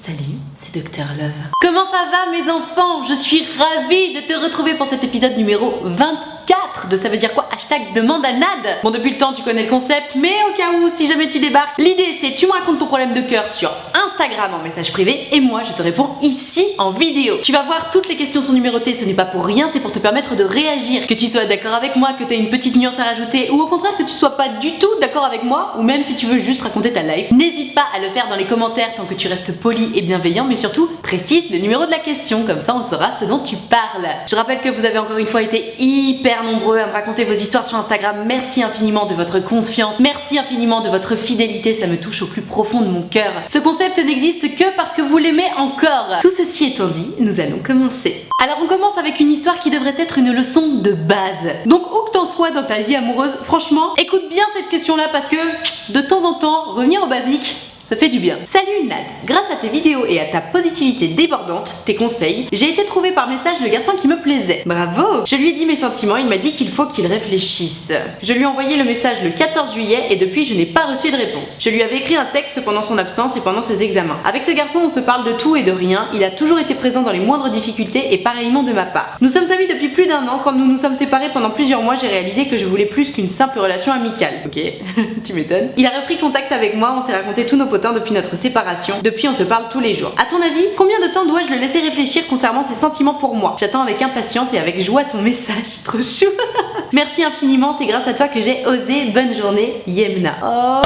Salut, c'est Dr Love. Comment ça va mes enfants? Je suis ravie de te retrouver pour cet épisode numéro 24 de Ça veut dire quoi? Hashtag demande à Nad. Bon, depuis le temps tu connais le concept, mais au cas où, si jamais tu débarques, l'idée c'est tu me racontes ton problème de cœur sur Instagram en message privé et moi je te réponds ici en vidéo. Tu vas voir, toutes les questions sont numérotées, ce n'est pas pour rien, c'est pour te permettre de réagir. Que tu sois d'accord avec moi, que tu aies une petite nuance à rajouter ou au contraire que tu sois pas du tout d'accord avec moi ou même si tu veux juste raconter ta life, n'hésite pas à le faire dans les commentaires tant que tu restes poli et bienveillant, mais surtout précise le numéro de la question, comme ça on saura ce dont tu parles. Je rappelle que vous avez encore une fois été hyper nombreux à me raconter vos histoires sur Instagram. Merci infiniment de votre confiance, merci infiniment de votre fidélité, ça me touche au plus profond de mon cœur. Ce concept n'existe que parce que vous l'aimez encore. Tout ceci étant dit, nous allons commencer. Alors on commence avec une histoire qui devrait être une leçon de base. Donc où que t'en sois dans ta vie amoureuse, franchement, écoute bien cette question-là parce que de temps en temps, revenir au basique, ça fait du bien. Salut Nad, grâce à tes vidéos et à ta positivité débordante, tes conseils, j'ai été trouvé par message le garçon qui me plaisait. Bravo! Je lui ai dit mes sentiments, il m'a dit qu'il faut qu'il réfléchisse. Je lui ai envoyé le message le 14 juillet et depuis je n'ai pas reçu de réponse. Je lui avais écrit un texte pendant son absence et pendant ses examens. Avec ce garçon on se parle de tout et de rien, il a toujours été présent dans les moindres difficultés et pareillement de ma part. Nous sommes amis depuis plus d'1 an, quand nous nous sommes séparés pendant plusieurs mois j'ai réalisé que je voulais plus qu'une simple relation amicale. Ok, tu m'étonnes. Il a repris contact avec moi, on s'est raconté tous nos depuis notre séparation. Depuis, on se parle tous les jours. À ton avis, combien de temps dois-je le laisser réfléchir concernant ses sentiments pour moi? J'attends avec impatience et avec joie ton message. Trop chou. Merci infiniment, c'est grâce à toi que j'ai osé. Bonne journée, Yemna. Oh,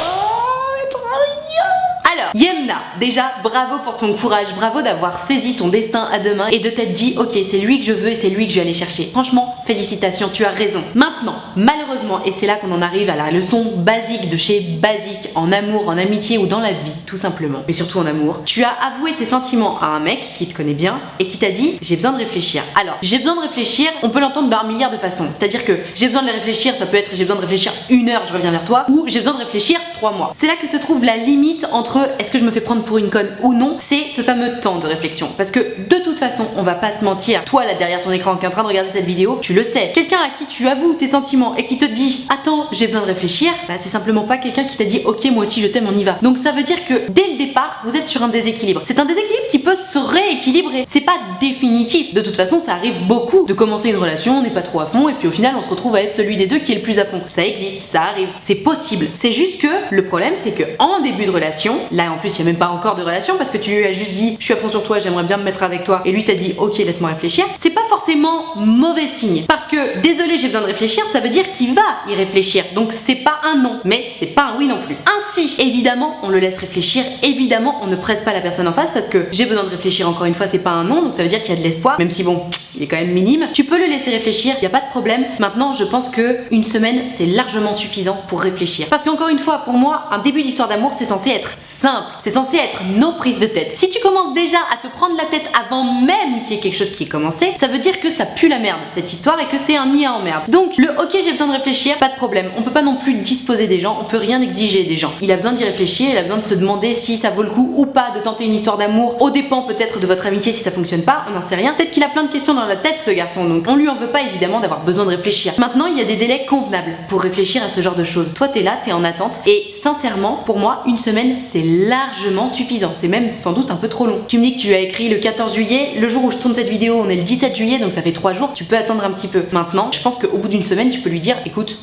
trop mignon. Alors, Yemna, déjà, bravo pour ton courage. Bravo d'avoir saisi ton destin à deux mains et de t'être dit, ok, c'est lui que je veux et c'est lui que je vais aller chercher. Franchement, félicitations, tu as raison. Maintenant, malheureusement, et c'est là qu'on en arrive à la leçon basique de chez basique, en amour, en amitié ou dans la vie, tout simplement, mais surtout en amour, tu as avoué tes sentiments à un mec qui te connaît bien et qui t'a dit j'ai besoin de réfléchir. Alors, j'ai besoin de réfléchir, on peut l'entendre d'un milliard de façons. C'est-à-dire que j'ai besoin de les réfléchir, ça peut être j'ai besoin de réfléchir 1 heure, je reviens vers toi, ou j'ai besoin de réfléchir 3 mois. C'est là que se trouve la limite entre est-ce que je me fais prendre pour une conne ou non, c'est ce fameux temps de réflexion. Parce que de toute façon, on va pas se mentir, toi là derrière ton écran qui est en train de regarder cette vidéo, tu le sais. Quelqu'un à qui tu avoues tes sentiments et qui te dit attends, j'ai besoin de réfléchir, bah c'est simplement pas quelqu'un qui t'a dit ok, moi aussi je t'aime, on y va. Donc ça veut dire que dès le départ, vous êtes sur un déséquilibre. C'est un déséquilibre qui peut se rééquilibrer. C'est pas définitif. De toute façon, ça arrive beaucoup de commencer une relation, on n'est pas trop à fond et puis au final, on se retrouve à être celui des deux qui est le plus à fond. Ça existe, ça arrive, c'est possible. C'est juste que le problème, c'est que en début de relation, là en plus, il y a même pas encore de relation parce que tu lui as juste dit je suis à fond sur toi, j'aimerais bien me mettre avec toi et lui t'a dit ok, laisse-moi réfléchir. C'est pas forcément mauvais signe parce que désolé, j'ai besoin de réfléchir, ça veut dire qu'il va y réfléchir. Donc c'est pas un non, mais c'est pas un oui non plus. Ainsi, évidemment, on le laisse réfléchir, évidemment, on ne presse pas la personne en face parce que j'ai besoin de réfléchir, encore une fois, c'est pas un non, donc ça veut dire qu'il y a de l'espoir, même si bon, il est quand même minime. Tu peux le laisser réfléchir, y a pas de problème. Maintenant, je pense que une semaine, c'est largement suffisant pour réfléchir. Parce qu'encore une fois, pour moi, un début d'histoire d'amour, c'est censé être simple, c'est censé être nos prises de tête. Si tu commences déjà à te prendre la tête avant même qu'il y ait quelque chose qui est commencé, ça veut dire que ça pue la merde, cette histoire, et que c'est un nid à emmerde. Donc, le ok, j'ai besoin de réfléchir, pas de problème. On peut pas non plus disposer des gens, on peut rien exiger des gens. Il a besoin d'y réfléchir, il a besoin de se demander si ça vaut le coup ou pas de tenter une histoire d'amour, au dépend peut-être de votre amitié si ça fonctionne pas, on n'en sait rien. Peut-être qu'il a plein de questions dans la tête ce garçon, donc on lui en veut pas évidemment d'avoir besoin de réfléchir. Maintenant, il y a des délais convenables pour réfléchir à ce genre de choses. Toi t'es là, t'es en attente, et sincèrement, pour moi, une semaine c'est largement suffisant, c'est même sans doute un peu trop long. Tu me dis que tu as écrit le 14 juillet, le jour où je tourne cette vidéo, on est le 17 juillet, donc ça fait 3 jours, tu peux attendre un petit peu. Maintenant, je pense qu'au bout d'une semaine, tu peux lui dire écoute,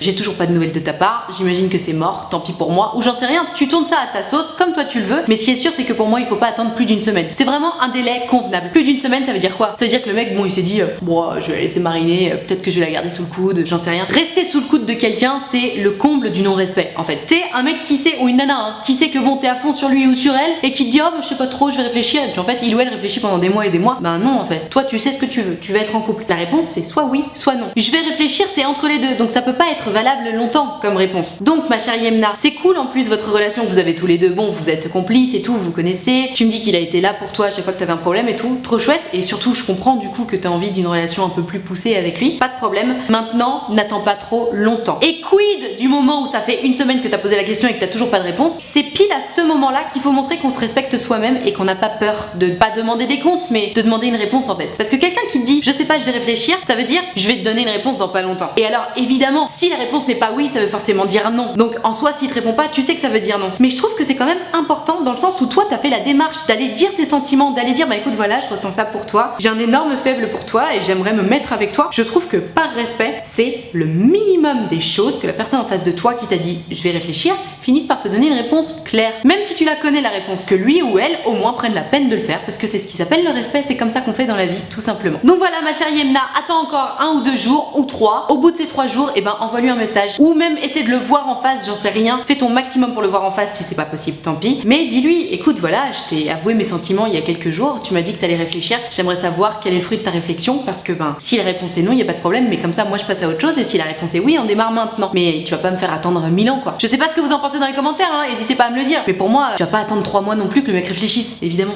j'ai toujours pas de nouvelles de ta part, j'imagine que c'est mort, tant pis pour moi, ou j'en sais rien, tu tournes ça à ta sauce, comme toi tu le veux, mais ce qui est sûr c'est que pour moi il faut pas attendre plus d'une semaine. C'est vraiment un délai convenable. Plus d'une semaine, ça veut dire quoi? Ça veut dire que le mec, bon, il s'est dit, bon, je vais la laisser mariner, peut-être que je vais la garder sous le coude, j'en sais rien. Rester sous le coude de quelqu'un, c'est le comble du non-respect, en fait. T'es un mec qui sait, ou une nana, hein, qui sait que bon, t'es à fond sur lui ou sur elle, et qui te dit, oh, bah, je sais pas trop, je vais réfléchir, et puis en fait, il ou elle réfléchit pendant des mois et des mois. Ben non, en fait. Toi, tu sais ce que tu veux, tu veux être en couple. La réponse, c'est soit oui, soit non. Je vais réfléchir, c'est entre les deux, donc ça peut pas être valable longtemps comme réponse. Donc ma chère Yemna, c'est cool en plus votre relation que vous avez tous les deux, bon vous êtes complices et tout, vous vous connaissez, tu me dis qu'il a été là pour toi à chaque fois que t'avais un problème et tout, trop chouette, et surtout je comprends du coup que t'as envie d'une relation un peu plus poussée avec lui, pas de problème. Maintenant, n'attends pas trop longtemps. Et quid du moment où ça fait une semaine que t'as posé la question et que t'as toujours pas de réponse? C'est pile à ce moment-là qu'il faut montrer qu'on se respecte soi-même et qu'on n'a pas peur de pas demander des comptes, mais de demander une réponse en fait. Parce que quelqu'un qui te dit je sais pas, je vais réfléchir, ça veut dire je vais te donner une réponse dans pas longtemps. Et alors évidemment, si la réponse n'est pas oui, ça veut forcément dire non. Donc en soi, s'il te répond pas, tu sais que ça veut dire non. Mais je trouve que c'est quand même important dans le sens où toi, t'as fait la démarche d'aller dire tes sentiments, d'aller dire bah écoute voilà, je ressens ça pour toi, j'ai un énorme faible pour toi et j'aimerais me mettre avec toi. Je trouve que par respect, c'est le minimum des choses que la personne en face de toi qui t'a dit je vais réfléchir, finisse par te donner une réponse claire. Même si tu la connais la réponse, que lui ou elle au moins prenne la peine de le faire parce que c'est ce qui s'appelle le respect, c'est comme ça qu'on fait dans la vie tout simplement. Donc voilà ma chère Yemna, attends encore 1 ou 2 jours ou 3. Au bout de ces 3 jours, et ben envoie-lui un message ou même essaie de le voir en face, j'en sais rien. Fais ton maximum pour le voir en face, si c'est pas possible, tant pis. Mais dis-lui, écoute voilà, je t'ai avoué mes sentiments il y a quelques jours, tu m'as dit que t'allais réfléchir, j'aimerais savoir quel est le fruit de ta réflexion parce que ben si la réponse est non, il y a pas de problème, mais comme ça moi je passe à autre chose et si la réponse est oui, on démarre maintenant. Mais tu vas pas me faire attendre 1000 ans quoi. Je sais pas ce que vous en pensez dans les commentaires, hein, n'hésitez pas à me le dire. Mais pour moi, tu vas pas attendre 3 mois non plus que le mec réfléchisse, évidemment.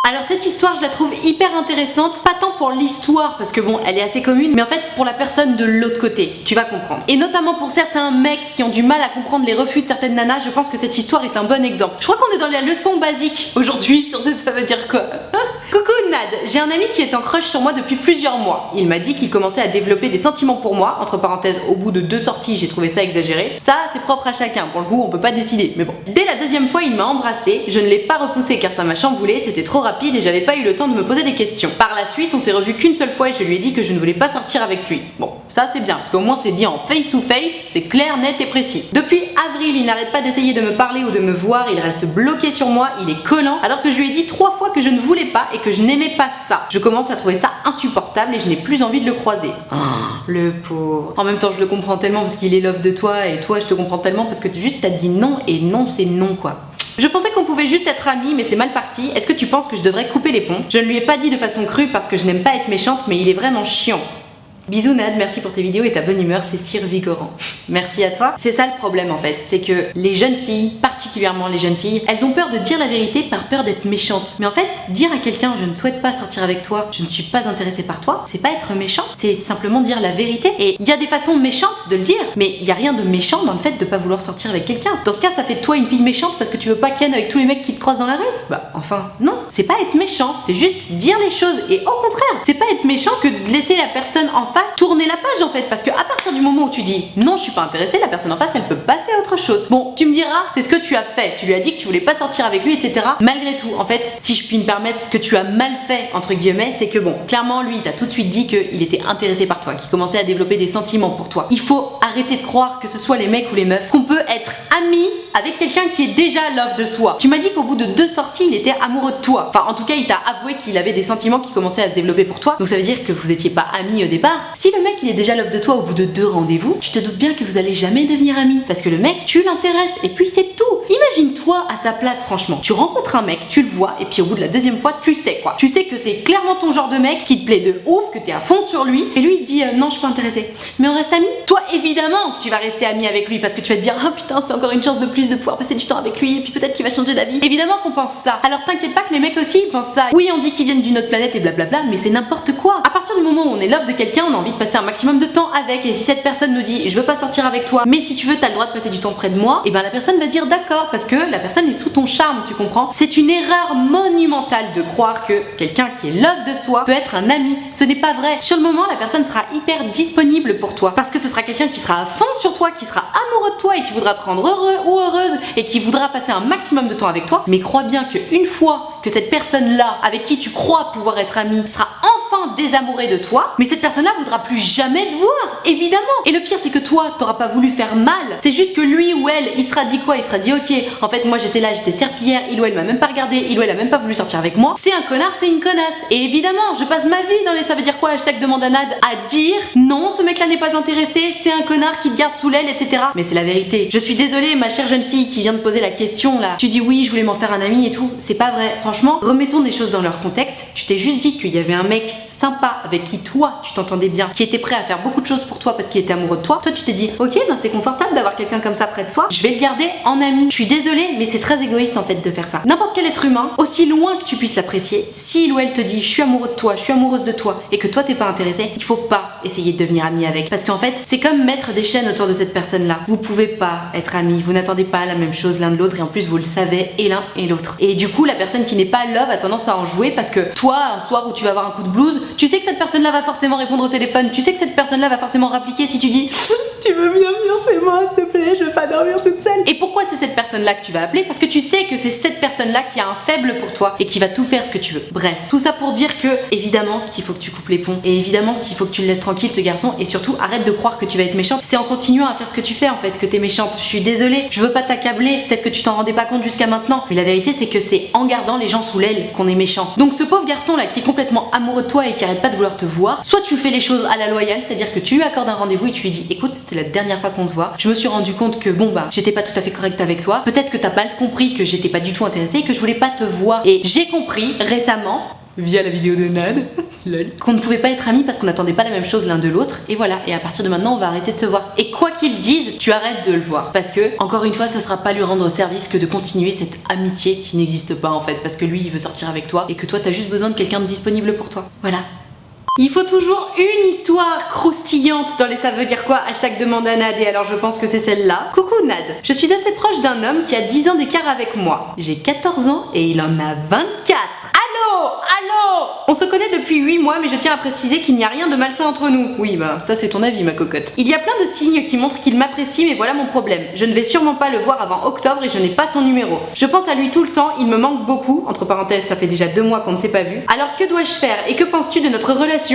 Alors cette histoire je la trouve hyper intéressante, pas tant pour l'histoire parce que bon elle est assez commune, mais en fait pour la personne de l'autre côté, tu vas comprendre. Et notamment pour certains mecs qui ont du mal à comprendre les refus de certaines nanas, je pense que cette histoire est un bon exemple. Je crois qu'on est dans la leçon basique aujourd'hui sur ça veut dire quoi. Coucou Nad, j'ai un ami qui est en crush sur moi depuis plusieurs mois. Il m'a dit qu'il commençait à développer des sentiments pour moi, entre parenthèses au bout de 2 sorties j'ai trouvé ça exagéré. Ça c'est propre à chacun, pour le coup on peut pas décider, mais bon. Dès la 2e fois il m'a embrassé, je ne l'ai pas repoussé car ça m'a chamboulé, c'était trop rapide et j'avais pas eu le temps de me poser des questions. Par la suite, on s'est revu qu'une seule fois et je lui ai dit que je ne voulais pas sortir avec lui. Bon, ça c'est bien, parce qu'au moins c'est dit en face to face, c'est clair, net et précis. Depuis avril, il n'arrête pas d'essayer de me parler ou de me voir, il reste bloqué sur moi, il est collant, alors que je lui ai dit 3 fois que je ne voulais pas et que je n'aimais pas ça. Je commence à trouver ça insupportable et je n'ai plus envie de le croiser. Oh, le pauvre. En même temps, je le comprends tellement parce qu'il est love de toi et toi, je te comprends tellement parce que juste t'as dit non et non c'est non quoi. Je pensais qu'on pouvait juste être amis, mais c'est mal parti. Est-ce que tu penses que je devrais couper les ponts? Je ne lui ai pas dit de façon crue parce que je n'aime pas être méchante, mais il est vraiment chiant. Bisous Nad, merci pour tes vidéos et ta bonne humeur, c'est si revigorant. Merci à toi. C'est ça le problème en fait, c'est que les jeunes filles, particulièrement les jeunes filles, elles ont peur de dire la vérité par peur d'être méchantes. Mais en fait, dire à quelqu'un je ne souhaite pas sortir avec toi, je ne suis pas intéressée par toi, c'est pas être méchant, c'est simplement dire la vérité. Et il y a des façons méchantes de le dire, mais il y a rien de méchant dans le fait de pas vouloir sortir avec quelqu'un. Dans ce cas, ça fait de toi une fille méchante parce que tu veux pas ken avec tous les mecs qui te croisent dans la rue. Bah enfin, non, c'est pas être méchant, c'est juste dire les choses. Et au contraire, c'est pas être méchant que de laisser la personne en face tourner la page en fait, parce que à partir du moment où tu dis non je suis pas intéressée, la personne en face elle peut passer à autre chose. Bon, tu me diras, c'est ce que tu as fait, tu lui as dit que tu voulais pas sortir avec lui, etc. Malgré tout, en fait, si je puis me permettre, ce que tu as mal fait entre guillemets, c'est que bon, clairement lui il t'a tout de suite dit qu'il était intéressé par toi, qu'il commençait à développer des sentiments pour toi. Il faut arrêter de croire, que ce soit les mecs ou les meufs, qu'on peut être amis avec quelqu'un qui est déjà love de soi. Tu m'as dit qu'au bout de 2 sorties il était amoureux de toi, enfin en tout cas il t'a avoué qu'il avait des sentiments qui commençaient à se développer pour toi, donc ça veut dire que vous étiez pas amis au départ. Si le mec il est déjà love de toi au bout de 2 rendez-vous, tu te doutes bien que vous allez jamais devenir amis, parce que le mec tu l'intéresses et puis c'est tout. Imagine-toi à sa place franchement, tu rencontres un mec, tu le vois et puis au bout de la 2e fois tu sais quoi, tu sais que c'est clairement ton genre de mec qui te plaît de ouf, que t'es à fond sur lui et lui il te dit non je suis pas intéressée, mais on reste amis. Toi évidemment que tu vas rester ami avec lui parce que tu vas te dire oh putain c'est encore une chance de plus de pouvoir passer du temps avec lui et puis peut-être qu'il va changer d'avis. Évidemment qu'on pense ça. Alors t'inquiète pas que les mecs aussi ils pensent ça. Oui on dit qu'ils viennent d'une autre planète et blablabla, mais c'est n'importe quoi. À partir du moment où on est love de quelqu'un, on a envie de passer un maximum de temps avec, et si cette personne nous dit je veux pas sortir avec toi mais si tu veux t'as le droit de passer du temps près de moi, et ben la personne va dire d'accord parce que la personne est sous ton charme, tu comprends. C'est une erreur monumentale de croire que quelqu'un qui est love de soi peut être un ami. Ce n'est pas vrai. Sur le moment la personne sera hyper disponible pour toi parce que ce sera quelqu'un qui sera à fond sur toi, qui sera amoureux de toi et qui voudra te rendre heureux ou heureuse et qui voudra passer un maximum de temps avec toi. Mais crois bien qu'une fois que cette personne là avec qui tu crois pouvoir être ami sera enfin désamourée de toi, mais cette personne là voudra plus jamais te voir, évidemment. Et le pire c'est que toi t'auras pas voulu faire mal, c'est juste que lui ou elle il sera dit quoi, il sera dit ok en fait moi j'étais là, j'étais serpillière, il ou elle m'a même pas regardé, il ou elle a même pas voulu sortir avec moi, c'est un connard, c'est une connasse. Et évidemment je passe ma vie dans les ça veut dire quoi hashtag demande à Nad à dire non ce mec là n'est pas intéressé, c'est un connard qui te garde sous l'aile, etc. Mais c'est la vérité. Je suis désolée ma chère jeune fille qui vient de poser la question là, tu dis oui je voulais m'en faire un ami et tout, c'est pas vrai. Franchement remettons des choses dans leur contexte. Tu t'es juste dit qu'il y avait un mec sympa avec qui toi tu t'entendais bien, qui était prêt à faire beaucoup de choses pour toi parce qu'il était amoureux de toi. Toi tu t'es dit ok ben c'est confortable d'avoir quelqu'un comme ça près de soi, je vais le garder en ami. Je suis désolée mais c'est très égoïste en fait de faire ça. N'importe quel être humain, aussi loin que tu puisses l'apprécier, si il ou elle te dit je suis amoureux de toi, je suis amoureuse de toi et que toi t'es pas intéressé, il faut pas essayer de devenir ami avec, parce qu'en fait c'est comme mettre des chaînes autour de cette personne là. Vous pouvez pas être amis, vous n'attendez pas la même chose l'un de l'autre et en plus vous le savez et l'un et l'autre. Et du coup la personne qui n'est pas love a tendance à en jouer parce que toi un soir où tu vas avoir un coup de blues 72, tu sais que cette personne-là va forcément répondre au téléphone, tu sais que cette personne-là va forcément rappliquer si tu dis tu veux bien venir chez moi s'il te plaît, je veux pas dormir toute seule. Et pourquoi c'est cette personne-là que tu vas appeler? Parce que tu sais que c'est cette personne-là qui a un faible pour toi et qui va tout faire ce que tu veux. Bref, tout ça pour dire que évidemment qu'il faut que tu coupes les ponts et évidemment qu'il faut que tu le laisses tranquille ce garçon et surtout arrête de croire que tu vas être méchante. C'est en continuant à faire ce que tu fais en fait que t'es méchante. Je suis désolée, je veux pas t'accabler, peut-être que tu t'en rendais pas compte jusqu'à maintenant, mais la vérité c'est que c'est en gardant les gens sous l'aile qu'on est méchant. Donc ce pauvre garçon là qui est complètement amoureux de toi et qui arrête pas de vouloir te voir, soit tu fais les choses à la loyale, c'est-à-dire que tu lui accordes un rendez-vous et tu lui dis écoute, c'est la dernière fois qu'on se voit, je me suis rendu compte que bon bah j'étais pas tout à fait correcte avec toi, peut-être que t'as mal compris que j'étais pas du tout intéressée et que je voulais pas te voir, et j'ai compris récemment via la vidéo de Nad qu'on ne pouvait pas être amis parce qu'on n'attendait pas la même chose l'un de l'autre, et voilà, et à partir de maintenant on va arrêter de se voir, et quoi qu'ils disent tu arrêtes de le voir parce que encore une fois ce sera pas lui rendre service que de continuer cette amitié qui n'existe pas en fait, parce que lui il veut sortir avec toi et que toi t'as juste besoin de quelqu'un de disponible pour toi, voilà. Il faut toujours une histoire croustillante dans les ça veut dire quoi hashtag demande à Nad, et alors je pense que c'est celle-là. Coucou Nad, je suis assez proche d'un homme qui a 10 ans d'écart avec moi. J'ai 14 ans et il en a 24. Allô, on se connaît depuis 8 mois mais je tiens à préciser qu'il n'y a rien de malsain entre nous. Oui bah ça c'est ton avis ma cocotte. Il y a plein de signes qui montrent qu'il m'apprécie mais voilà mon problème. Je ne vais sûrement pas le voir avant octobre et je n'ai pas son numéro. Je pense à lui tout le temps, il me manque beaucoup. Entre parenthèses ça fait déjà 2 mois qu'on ne s'est pas vu. Alors que dois-je faire et que penses-tu de notre relation?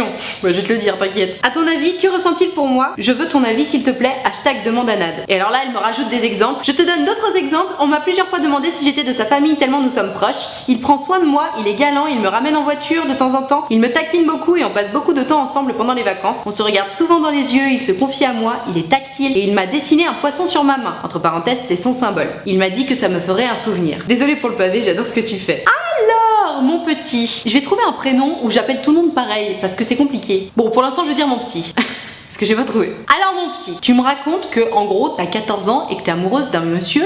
Bah je vais te le dire, t'inquiète. À ton avis, que ressent-il pour moi? Je veux ton avis s'il te plaît, hashtag demande à Nad. Et alors là elle me rajoute des exemples. Je te donne d'autres exemples. On m'a plusieurs fois demandé si j'étais de sa famille tellement nous sommes proches. Il prend soin de moi, il est galant, il me ramène en voiture de temps en temps, il me taquine beaucoup et on passe beaucoup de temps ensemble pendant les vacances. On se regarde souvent dans les yeux, il se confie à moi, il est tactile et il m'a dessiné un poisson sur ma main. Entre parenthèses, c'est son symbole. Il m'a dit que ça me ferait un souvenir. Désolée pour le pavé, j'adore ce que tu fais. Alors, mon petit, je vais trouver un prénom où j'appelle tout le monde pareil parce que c'est compliqué. Bon, pour l'instant, je vais dire mon petit. Parce que j'ai pas trouvé. Alors mon petit, tu me racontes que en gros t'as 14 ans et que t'es amoureuse d'un monsieur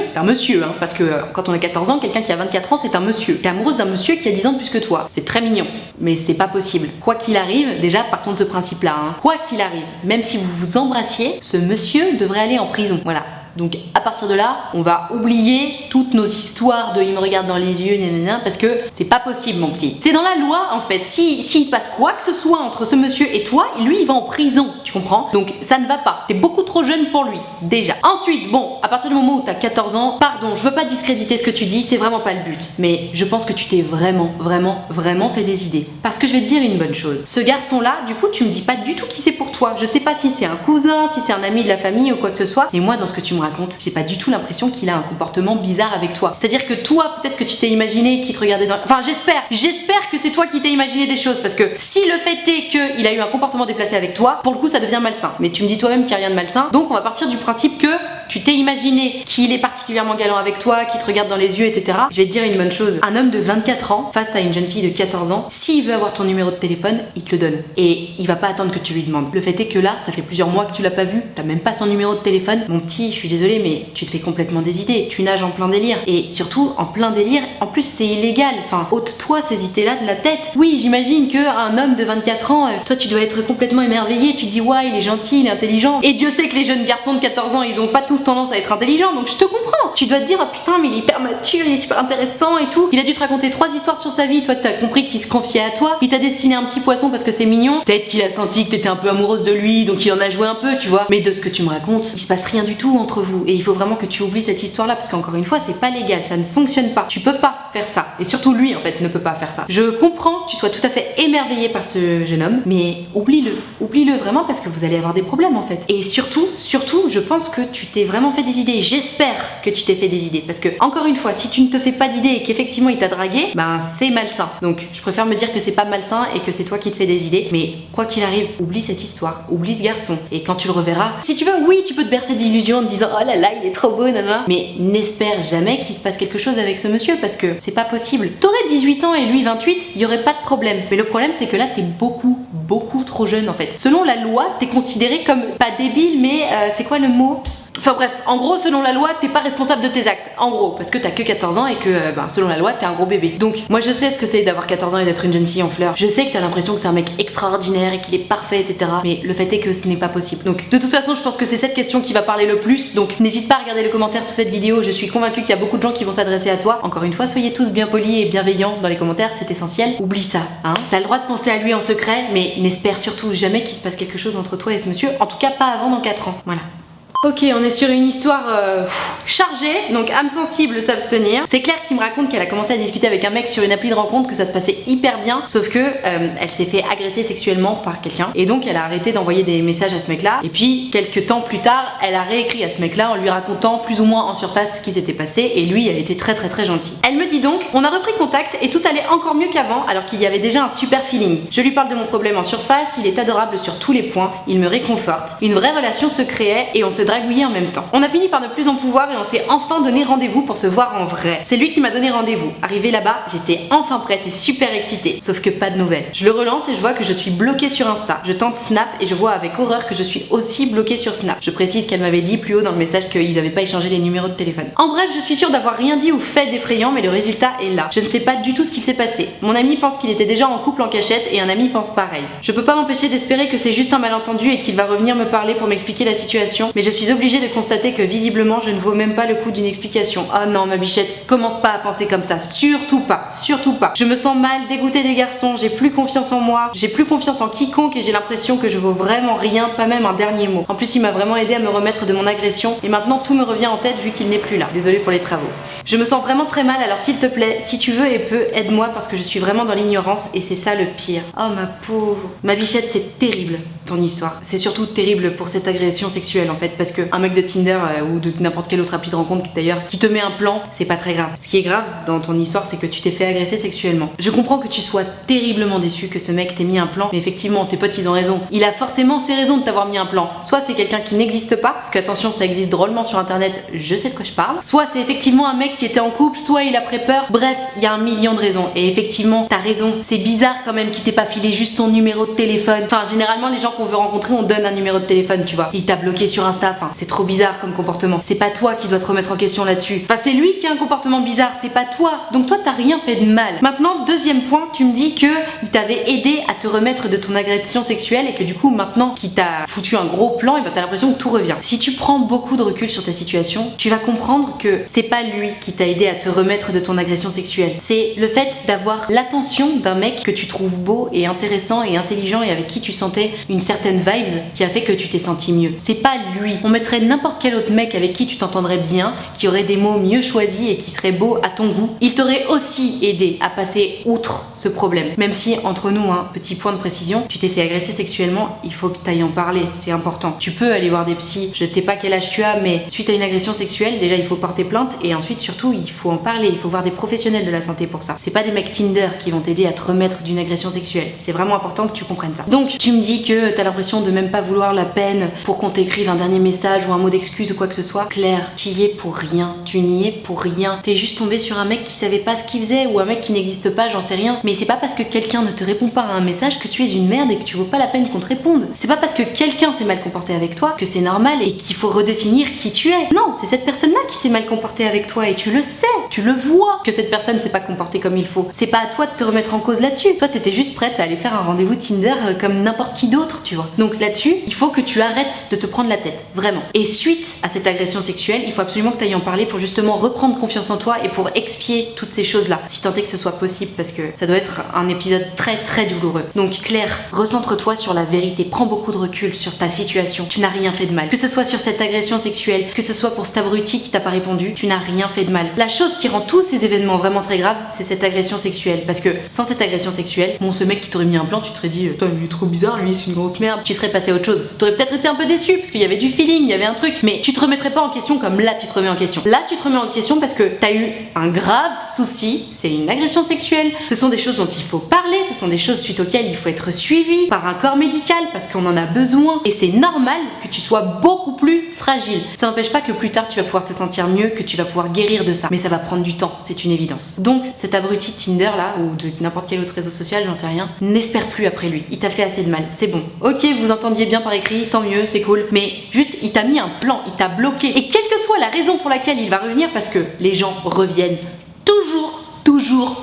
hein, parce que quand on a 14 ans, quelqu'un qui a 24 ans c'est un monsieur. T'es amoureuse d'un monsieur qui a 10 ans de plus que toi. C'est très mignon, mais c'est pas possible. Quoi qu'il arrive, déjà partons de ce principe-là. Quoi qu'il arrive, même si vous vous embrassiez, ce monsieur devrait aller en prison. Voilà. Donc à partir de là, on va oublier toutes nos histoires de il me regarde dans les yeux, parce que c'est pas possible mon petit. C'est dans la loi en fait. Si il se passe quoi que ce soit entre ce monsieur et toi, lui il va en prison, tu comprends? Donc ça ne va pas. T'es beaucoup trop jeune pour lui, déjà. Ensuite, bon, à partir du moment où t'as 14 ans, pardon, je veux pas discréditer ce que tu dis, c'est vraiment pas le but. Mais je pense que tu t'es vraiment fait des idées. Parce que je vais te dire une bonne chose. Ce garçon-là, du coup, tu me dis pas du tout qui c'est pour toi. Je sais pas si c'est un cousin, si c'est un ami de la famille ou quoi que ce soit. Et moi, dans ce que tu me raconte, j'ai pas du tout l'impression qu'il a un comportement bizarre avec toi. C'est-à-dire que toi, peut-être que tu t'es imaginé qu'il te regardait dans... Enfin, j'espère que c'est toi qui t'es imaginé des choses, parce que si le fait est qu'il a eu un comportement déplacé avec toi, pour le coup ça devient malsain. Mais tu me dis toi-même qu'il n'y a rien de malsain, donc on va partir du principe que tu t'es imaginé qu'il est particulièrement galant avec toi, qu'il te regarde dans les yeux, etc. Je vais te dire une bonne chose. Un homme de 24 ans face à une jeune fille de 14 ans, s'il veut avoir ton numéro de téléphone, il te le donne. Et il va pas attendre que tu lui demandes. Le fait est que là, ça fait plusieurs mois que tu l'as pas vu, t'as même pas son numéro de téléphone. Mon petit, je suis désolée, mais tu te fais complètement des idées. Tu nages en plein délire. Et surtout, en plein délire, en plus c'est illégal. Enfin, ôte-toi ces idées-là de la tête. Oui, j'imagine qu'un homme de 24 ans, toi tu dois être complètement émerveillé. Tu te dis, ouais, il est gentil, il est intelligent. Et Dieu sait que les jeunes garçons de 14 ans, ils ont pas tous tendance à être intelligents, donc je te comprends. Tu dois te dire, oh putain, mais il est hyper mature, il est super intéressant et tout. Il a dû te raconter 3 histoires sur sa vie. Toi, t'as compris qu'il se confiait à toi. Il t'a dessiné un petit poisson parce que c'est mignon. Peut-être qu'il a senti que t'étais un peu amoureuse de lui, donc il en a joué un peu, tu vois. Mais de ce que tu me racontes, il se passe rien du tout entre vous. Et il faut vraiment que tu oublies cette histoire-là, parce qu'encore une fois, c'est pas légal, ça ne fonctionne pas. Tu peux pas faire ça. Et surtout lui, en fait, ne peut pas faire ça. Je comprends que tu sois tout à fait émerveillé par ce jeune homme, mais oublie-le. Oublie-le vraiment, parce que vous allez avoir des problèmes, en fait. Et surtout, je pense que tu t'es vraiment fait des idées. J'espère que tu t'es fait des idées, parce que, encore une fois, si tu ne te fais pas d'idées et qu'effectivement il t'a dragué, ben c'est malsain. Donc, je préfère me dire que c'est pas malsain et que c'est toi qui te fais des idées. Mais quoi qu'il arrive, oublie cette histoire, oublie ce garçon. Et quand tu le reverras, si tu veux, oui, tu peux te bercer d'illusions en te disant, oh là là, il est trop beau, nanana. Mais n'espère jamais qu'il se passe quelque chose avec ce monsieur, parce que c'est pas possible. T'aurais 18 ans et lui 28, il y aurait pas de problème. Mais le problème, c'est que là, t'es beaucoup trop jeune, en fait. Selon la loi, t'es considéré comme, pas débile, mais c'est quoi le mot ? Enfin bref, en gros, selon la loi, t'es pas responsable de tes actes. En gros, parce que t'as que 14 ans et que, selon la loi, t'es un gros bébé. Donc, moi je sais ce que c'est d'avoir 14 ans et d'être une jeune fille en fleurs. Je sais que t'as l'impression que c'est un mec extraordinaire et qu'il est parfait, etc. Mais le fait est que ce n'est pas possible. Donc, de toute façon, je pense que c'est cette question qui va parler le plus. Donc, n'hésite pas à regarder les commentaires sous cette vidéo. Je suis convaincue qu'il y a beaucoup de gens qui vont s'adresser à toi. Encore une fois, soyez tous bien polis et bienveillants dans les commentaires, c'est essentiel. Oublie ça, hein. T'as le droit de penser à lui en secret, mais n'espère surtout jamais qu'il se passe quelque chose entre toi et ce monsieur. En tout cas, pas avant dans 4 ans. Voilà. Ok, on est sur une histoire chargée, donc âme sensible, s'abstenir. C'est Claire qui me raconte qu'elle a commencé à discuter avec un mec sur une appli de rencontre, que ça se passait hyper bien, sauf que elle s'est fait agresser sexuellement par quelqu'un, et donc elle a arrêté d'envoyer des messages à ce mec-là. Et puis quelques temps plus tard, elle a réécrit à ce mec-là en lui racontant plus ou moins en surface ce qui s'était passé, et lui, elle était très gentil. Elle me dit donc, on a repris contact et tout allait encore mieux qu'avant, alors qu'il y avait déjà un super feeling. Je lui parle de mon problème en surface, il est adorable sur tous les points, il me réconforte. Une vraie relation se créait et on se dragouillait en même temps. On a fini par ne plus en pouvoir et on s'est enfin donné rendez-vous pour se voir en vrai. C'est lui qui m'a donné rendez-vous. Arrivée là-bas, j'étais enfin prête et super excitée. Sauf que pas de nouvelles. Je le relance et je vois que je suis bloquée sur Insta. Je tente Snap et je vois avec horreur que je suis aussi bloquée sur Snap. Je précise qu'elle m'avait dit plus haut dans le message qu'ils avaient pas échangé les numéros de téléphone. En bref, je suis sûre d'avoir rien dit ou fait d'effrayant, mais le résultat est là. Je ne sais pas du tout ce qui s'est passé. Mon ami pense qu'il était déjà en couple en cachette et un ami pense pareil. Je peux pas m'empêcher d'espérer que c'est juste un malentendu et qu'il va revenir me parler pour m'expliquer la situation, mais je suis obligée de constater que visiblement je ne vaux même pas le coup d'une explication. Oh non ma bichette, commence pas à penser comme ça, surtout pas, surtout pas. Je me sens mal, dégoûtée des garçons, j'ai plus confiance en moi, j'ai plus confiance en quiconque et j'ai l'impression que je vaux vraiment rien, pas même un dernier mot. En plus il m'a vraiment aidé à me remettre de mon agression et maintenant tout me revient en tête vu qu'il n'est plus là. Désolée pour les travaux. Je me sens vraiment très mal, alors s'il te plaît, si tu veux et peux, aide-moi parce que je suis vraiment dans l'ignorance et c'est ça le pire. Oh ma pauvre. Ma bichette, c'est terrible ton histoire. C'est surtout terrible pour cette agression sexuelle en fait, parce que un mec de Tinder ou de n'importe quelle autre appli de rencontre d'ailleurs qui te met un plan, c'est pas très grave. Ce qui est grave dans ton histoire, c'est que tu t'es fait agresser sexuellement. Je comprends que tu sois terriblement déçu que ce mec t'ait mis un plan, mais effectivement tes potes ils ont raison. Il a forcément ses raisons de t'avoir mis un plan. Soit c'est quelqu'un qui n'existe pas, parce qu'attention ça existe drôlement sur internet, je sais de quoi je parle. Soit c'est effectivement un mec qui était en couple, soit il a peur. Bref, il y a un million de raisons. Et effectivement, t'as raison. C'est bizarre quand même qu'il t'ait pas filé juste son numéro de téléphone. Enfin, généralement les gens qu'on veut rencontrer, on donne un numéro de téléphone, tu vois. Il t'a bloqué sur Insta, enfin, c'est trop bizarre comme comportement. C'est pas toi qui dois te remettre en question là-dessus. Enfin, c'est lui qui a un comportement bizarre, c'est pas toi. Donc toi, t'as rien fait de mal. Maintenant, deuxième point, tu me dis que il t'avait aidé à te remettre de ton agression sexuelle et que du coup, maintenant qu'il t'a foutu un gros plan, et ben t'as l'impression que tout revient. Si tu prends beaucoup de recul sur ta situation, tu vas comprendre que c'est pas lui qui t'a aidé à te remettre de ton agression sexuelle. C'est le fait d'avoir l'attention d'un mec que tu trouves beau et intéressant et intelligent et avec qui tu sentais une certaine vibes qui a fait que tu t'es senti mieux. C'est pas lui. On mettrait n'importe quel autre mec avec qui tu t'entendrais bien, qui aurait des mots mieux choisis et qui serait beau à ton goût. Il t'aurait aussi aidé à passer outre ce problème. Même si, entre nous, un petit point de précision, tu t'es fait agresser sexuellement, il faut que tu ailles en parler, c'est important. Tu peux aller voir des psys, je sais pas quel âge tu as, mais suite à une agression sexuelle, déjà il faut porter plainte et ensuite surtout il faut en parler, il faut voir des professionnels de la santé pour ça. C'est pas des mecs Tinder qui vont t'aider à te remettre d'une agression sexuelle. C'est vraiment important que tu comprennes ça. Donc tu me dis que t'as l'impression de même pas vouloir la peine pour qu'on t'écrive un dernier message ou un mot d'excuse ou quoi que ce soit. Claire, t'y es pour rien. Tu n'y es pour rien. T'es juste tombé sur un mec qui savait pas ce qu'il faisait ou un mec qui n'existe pas, j'en sais rien. Mais c'est pas parce que quelqu'un ne te répond pas à un message que tu es une merde et que tu vaux pas la peine qu'on te réponde. C'est pas parce que quelqu'un s'est mal comporté avec toi que c'est normal et qu'il faut redéfinir qui tu es. Non, c'est cette personne-là qui s'est mal comportée avec toi et tu le sais, tu le vois que cette personne s'est pas comportée comme il faut. C'est pas à toi de te remettre en cause là-dessus. Toi, t'étais juste prête à aller faire un rendez-vous Tinder comme n'importe qui d'autre, tu vois. Donc là-dessus, il faut que tu arrêtes de te prendre la tête, vraiment. Et suite à cette agression sexuelle, il faut absolument que tu ailles en parler pour justement reprendre confiance en toi et pour expier toutes ces choses-là, si tant est que ce soit possible, parce que ça doit être un épisode très douloureux. Donc Claire, recentre-toi sur la vérité, prends beaucoup de recul sur ta situation. Tu n'as rien fait de mal. Que ce soit sur cette agression sexuelle, que ce soit pour cet abruti qui t'a pas répondu, tu n'as rien fait de mal. La chose qui rend tous ces événements vraiment très graves, c'est cette agression sexuelle. Parce que sans cette agression sexuelle, bon, ce mec qui t'aurait mis un plan, tu te serais dit, putain, il est trop bizarre, lui, c'est une grosse merde. Tu serais passé à autre chose. T'aurais peut-être été un peu déçu parce qu'il y avait du feeling, il y avait un truc, mais tu te remettrais pas en question comme là tu te remets en question. Là tu te remets en question parce que t'as eu un grave souci, c'est une agression sexuelle. Ce sont des choses dont il faut parler, ce sont des choses suite auxquelles il faut être suivi par un corps médical parce qu'on en a besoin. Et c'est normal que tu sois beaucoup plus fragile. Ça n'empêche pas que plus tard tu vas pouvoir te sentir mieux, que tu vas pouvoir guérir de ça. Mais ça va prendre du temps, c'est une évidence. Donc cet abruti Tinder là, ou de n'importe quel autre réseau social, j'en sais rien, n'espère plus après lui. Il t'a fait assez de mal, c'est bon. Ok, vous entendiez bien par écrit, tant mieux, c'est cool. Mais juste il t'a mis un plan, il t'a bloqué. Et quelle que soit la raison pour laquelle il va revenir, parce que les gens reviennent toujours,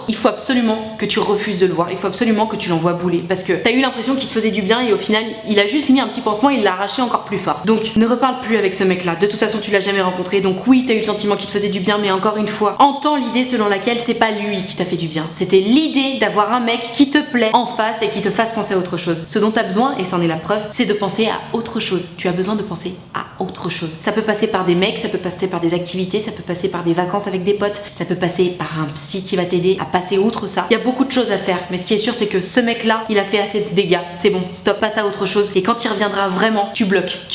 il faut absolument que tu refuses de le voir, il faut absolument que tu l'envoies bouler parce que t'as eu l'impression qu'il te faisait du bien et au final il a juste mis un petit pansement, il l'a arraché encore plus fort. Donc ne reparle plus avec ce mec là, de toute façon tu l'as jamais rencontré, donc oui t'as eu le sentiment qu'il te faisait du bien, mais encore une fois, entends l'idée selon laquelle c'est pas lui qui t'a fait du bien, c'était l'idée d'avoir un mec qui te plaît en face et qui te fasse penser à autre chose. Ce dont t'as besoin, et c'en est la preuve, c'est de penser à autre chose. Tu as besoin de penser à autre chose. Ça peut passer par des mecs, ça peut passer par des activités, ça peut passer par des vacances avec des potes, ça peut passer par un psy qui va t'aider à passer outre ça. Il y a beaucoup de choses à faire, mais ce qui est sûr c'est que ce mec là, il a fait assez de dégâts. C'est bon, stop, passe à autre chose. Et quand il reviendra vraiment, tu bloques.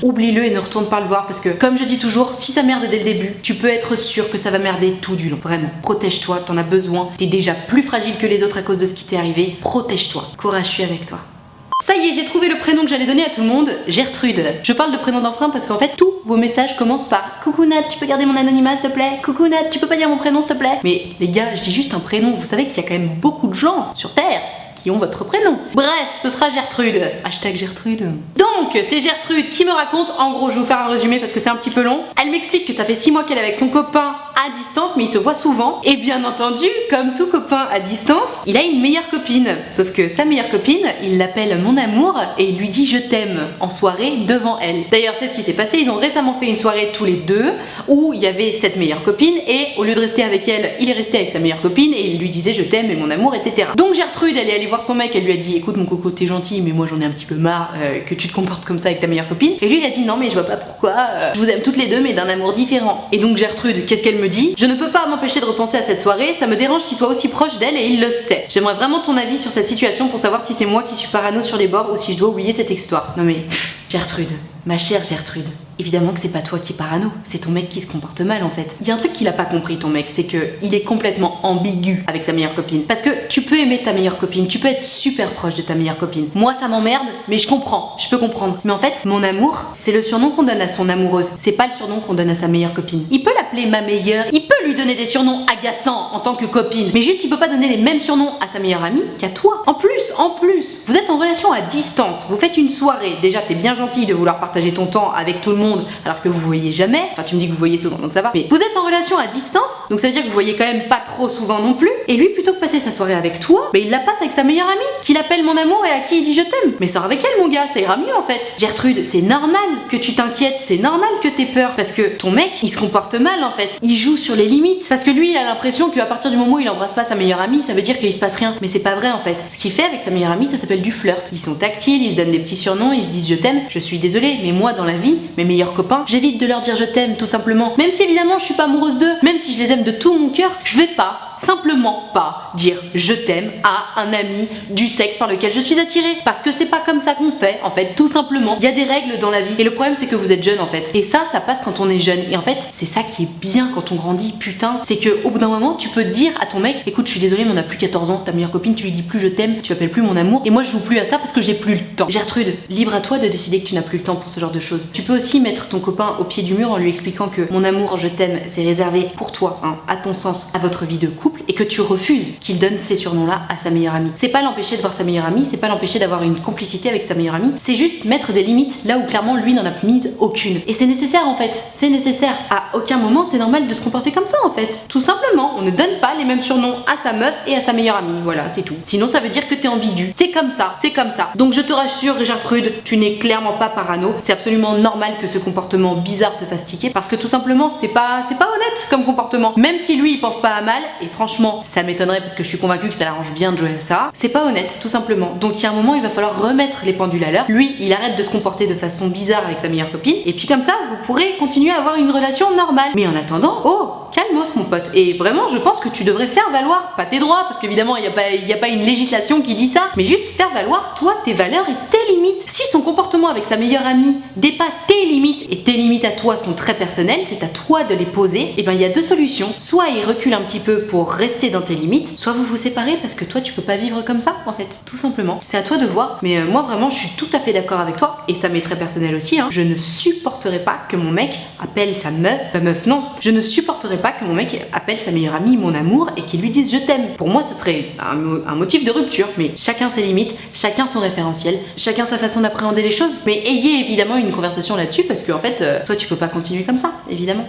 Oublie-le et ne retourne pas le voir parce que, comme je dis toujours, si ça merde dès le début, tu peux être sûr que ça va merder tout du long. Vraiment, protège-toi, t'en as besoin. T'es déjà plus fragile que les autres à cause de ce qui t'est arrivé. Protège-toi. Courage, je suis avec toi. Ça y est, j'ai trouvé le prénom que j'allais donner à tout le monde, Gertrude. Je parle de prénom d'emprunt parce qu'en fait, tous vos messages commencent par « Coucou Nat, tu peux garder mon anonymat s'il te plaît ? Coucou Nat, tu peux pas dire mon prénom s'il te plaît ?» Mais les gars, je dis juste un prénom, vous savez qu'il y a quand même beaucoup de gens sur Terre qui ont votre prénom. Bref, ce sera Gertrude. Hashtag Gertrude. Donc, c'est Gertrude qui me raconte, en gros, je vais vous faire un résumé parce que c'est un petit peu long. Elle m'explique que ça fait 6 mois qu'elle est avec son copain à distance, mais ils se voient souvent. Et bien entendu, comme tout copain à distance, il a une meilleure copine. Sauf que sa meilleure copine, il l'appelle mon amour et il lui dit je t'aime en soirée devant elle. D'ailleurs, c'est ce qui s'est passé. Ils ont récemment fait une soirée tous les deux où il y avait cette meilleure copine et au lieu de rester avec elle, il est resté avec sa meilleure copine et il lui disait je t'aime et mon amour, etc. Donc Gertrude, elle est allée voir son mec, elle lui a dit écoute mon coco, t'es gentil, mais moi j'en ai un petit peu marre que tu te comportes comme ça avec ta meilleure copine. Et lui il a dit non mais je vois pas pourquoi, je vous aime toutes les deux mais d'un amour différent. Et donc Gertrude, qu'est-ce qu'elle me dit? Je ne peux pas m'empêcher de repenser à cette soirée, ça me dérange qu'il soit aussi proche d'elle et il le sait. J'aimerais vraiment ton avis sur cette situation pour savoir si c'est moi qui suis parano sur les bords ou si je dois oublier cette histoire. Non mais Gertrude, ma chère Gertrude, évidemment que c'est pas toi qui es parano, c'est ton mec qui se comporte mal en fait. Il y a un truc qu'il a pas compris ton mec, c'est que il est complètement ambigu avec sa meilleure copine. Parce que tu peux aimer ta meilleure copine, tu peux être super proche de ta meilleure copine. Moi ça m'emmerde, mais je comprends, je peux comprendre. Mais en fait, mon amour, c'est le surnom qu'on donne à son amoureuse, c'est pas le surnom qu'on donne à sa meilleure copine. Il peut l'appeler ma meilleure, il peut lui donner des surnoms agaçants en tant que copine, mais juste il peut pas donner les mêmes surnoms à sa meilleure amie qu'à toi. En plus, vous êtes en relation à distance, vous faites une soirée, déjà t'es bien gentil de vouloir partager ton temps avec tout le monde alors que vous voyez jamais, enfin tu me dis que vous voyez souvent donc ça va, mais vous êtes en relation à distance, donc ça veut dire que vous voyez quand même pas trop souvent non plus, et lui plutôt que passer sa soirée avec toi, il la passe avec sa meilleure amie, qu'il appelle mon amour et à qui il dit je t'aime. Mais sors avec elle mon gars, ça ira mieux en fait. Gertrude, c'est normal que tu t'inquiètes, c'est normal que t'aies peur, parce que ton mec il se comporte mal en fait, il joue sur les limites, parce que lui il a l'impression qu'à partir du moment où il embrasse pas sa meilleure amie, ça veut dire qu'il se passe rien, mais c'est pas vrai en fait. Ce qu'il fait avec sa meilleure amie, ça s'appelle du flirt. Ils sont tactiles, ils se donnent des petits surnoms, ils se disent je t'aime. Je suis désolée, mais moi dans la vie, mes meilleurs copains, j'évite de leur dire je t'aime tout simplement. Même si évidemment je suis pas amoureuse d'eux, même si je les aime de tout mon cœur, je vais simplement pas dire je t'aime à un ami du sexe par lequel je suis attirée, parce que c'est pas comme ça qu'on fait en fait, tout simplement. Il y a des règles dans la vie et le problème c'est que vous êtes jeune en fait, et ça passe quand on est jeune, et en fait c'est ça qui est bien quand on grandit, putain, c'est que au bout d'un moment tu peux dire à ton mec écoute je suis désolée mais on a plus 14 ans, ta meilleure copine tu lui dis plus je t'aime, tu appelles plus mon amour, et moi je joue plus à ça parce que j'ai plus le temps. Gertrude, libre à toi de décider que tu n'as plus le temps pour ce genre de choses. Tu peux aussi mettre ton copain au pied du mur en lui expliquant que mon amour je t'aime c'est réservé pour toi, hein, à ton sens, à votre vie de couple, et que tu refuses qu'il donne ces surnoms-là à sa meilleure amie. C'est pas l'empêcher de voir sa meilleure amie, c'est pas l'empêcher d'avoir une complicité avec sa meilleure amie, c'est juste mettre des limites là où clairement lui n'en a mise aucune. Et c'est nécessaire en fait, c'est nécessaire. À aucun moment c'est normal de se comporter comme ça en fait. Tout simplement, on ne donne pas les mêmes surnoms à sa meuf et à sa meilleure amie, voilà, c'est tout. Sinon ça veut dire que t'es ambigu. C'est comme ça, c'est comme ça. Donc je te rassure Gertrude, tu n'es clairement pas parano, c'est absolument normal que ce comportement bizarre te fasse tiquer, parce que tout simplement c'est pas honnête comme comportement. Même si lui il pense pas à mal, et franchement ça m'étonnerait parce que je suis convaincue que ça l'arrange bien de jouer à ça, c'est pas honnête tout simplement. Donc il y a un moment il va falloir remettre les pendules à l'heure. Lui il arrête de se comporter de façon bizarre avec sa meilleure copine, et puis comme ça vous pourrez continuer à avoir une relation normale. Mais en attendant, calmos mon pote, et vraiment je pense que tu devrais faire valoir, pas tes droits parce qu'évidemment il y a pas une législation qui dit ça, mais juste faire valoir toi tes valeurs et tes limites. Si son comportement avec sa meilleure amie dépasse tes limites, et tes limites à toi sont très personnelles, c'est à toi de les poser, et ben il y a deux solutions. Soit il recule un petit peu pour rester dans tes limites, soit vous vous séparez parce que toi tu peux pas vivre comme ça en fait, tout simplement. C'est à toi de voir, mais moi vraiment je suis tout à fait d'accord avec toi, et ça m'est très personnel aussi, hein. Je ne supporterais pas que mon mec appelle sa meuf non, je ne supporterais pas que mon mec appelle sa meilleure amie mon amour et qu'il lui dise je t'aime. Pour moi ce serait un motif de rupture, mais chacun ses limites, chacun son référentiel, chacun chacun sa façon d'appréhender les choses, mais ayez évidemment une conversation là-dessus parce que en fait, toi tu peux pas continuer comme ça, évidemment.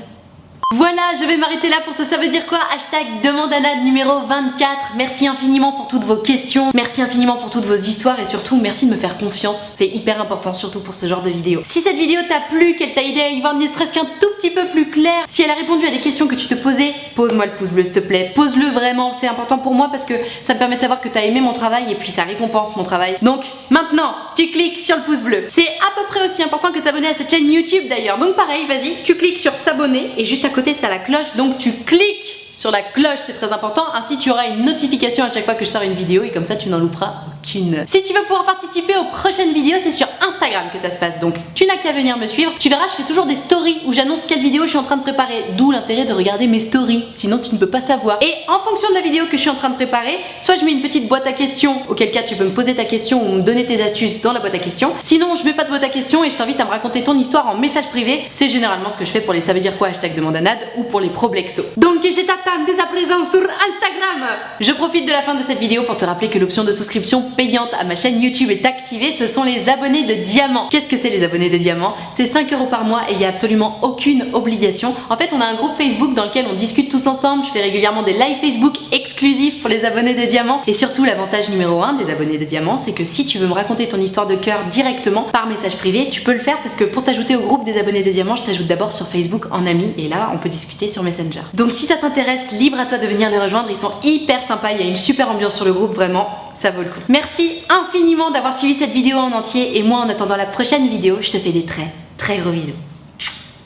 Voilà, je vais m'arrêter là pour ça veut dire quoi Hashtag demande à Nad numéro 24. Merci infiniment pour toutes vos questions, merci infiniment pour toutes vos histoires et surtout merci de me faire confiance. C'est hyper important, surtout pour ce genre de vidéo. Si cette vidéo t'a plu, qu'elle t'a aidé à y voir ne serait-ce qu'un tout petit peu plus clair, si elle a répondu à des questions que tu te posais, pose-moi le pouce bleu s'il te plaît. Pose-le vraiment, c'est important pour moi parce que ça me permet de savoir que t'as aimé mon travail et puis ça récompense mon travail. Donc maintenant, tu cliques sur le pouce bleu. C'est à peu près aussi important que de t'abonner à cette chaîne YouTube d'ailleurs. Donc pareil, vas-y, tu cliques sur s'abonner et juste à côté t'as la cloche, donc tu cliques sur la cloche, c'est très important, ainsi tu auras une notification à chaque fois que je sors une vidéo et comme ça tu n'en louperas aucune. Si tu veux pouvoir participer aux prochaines vidéos, c'est sur Instagram que ça se passe, donc tu n'as qu'à venir me suivre. Tu verras, je fais toujours des stories où j'annonce quelle vidéo je suis en train de préparer, d'où l'intérêt de regarder mes stories, sinon tu ne peux pas savoir. Et en fonction de la vidéo que je suis en train de préparer, soit je mets une petite boîte à questions, auquel cas tu peux me poser ta question ou me donner tes astuces dans la boîte à questions, sinon je mets pas de boîte à questions et je t'invite à me raconter ton histoire en message privé. C'est généralement ce que je fais pour les ça veut dire quoi hashtag demande à Nad ou pour les Problexo. Donc je t'attends dès à présent sur Instagram. Je profite de la fin de cette vidéo pour te rappeler que l'option de souscription payante à ma chaîne YouTube est activée, ce sont les abonnés de diamant. Qu'est-ce que c'est les abonnés de diamant? C'est 5 € par mois et il n'y a absolument aucune obligation. En fait, on a un groupe Facebook dans lequel on discute tous ensemble, je fais régulièrement des lives Facebook exclusifs pour les abonnés de diamant et surtout l'avantage numéro 1 des abonnés de diamant, c'est que si tu veux me raconter ton histoire de cœur directement par message privé, tu peux le faire parce que pour t'ajouter au groupe des abonnés de diamant, je t'ajoute d'abord sur Facebook en ami et là on peut discuter sur Messenger. Donc si ça t'intéresse, libre à toi de venir les rejoindre, ils sont hyper sympas, il y a une super ambiance sur le groupe, vraiment, ça vaut le coup. Merci infiniment d'avoir suivi cette vidéo en entier et moi en attendant la prochaine vidéo, je te fais des très gros bisous.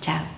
Ciao.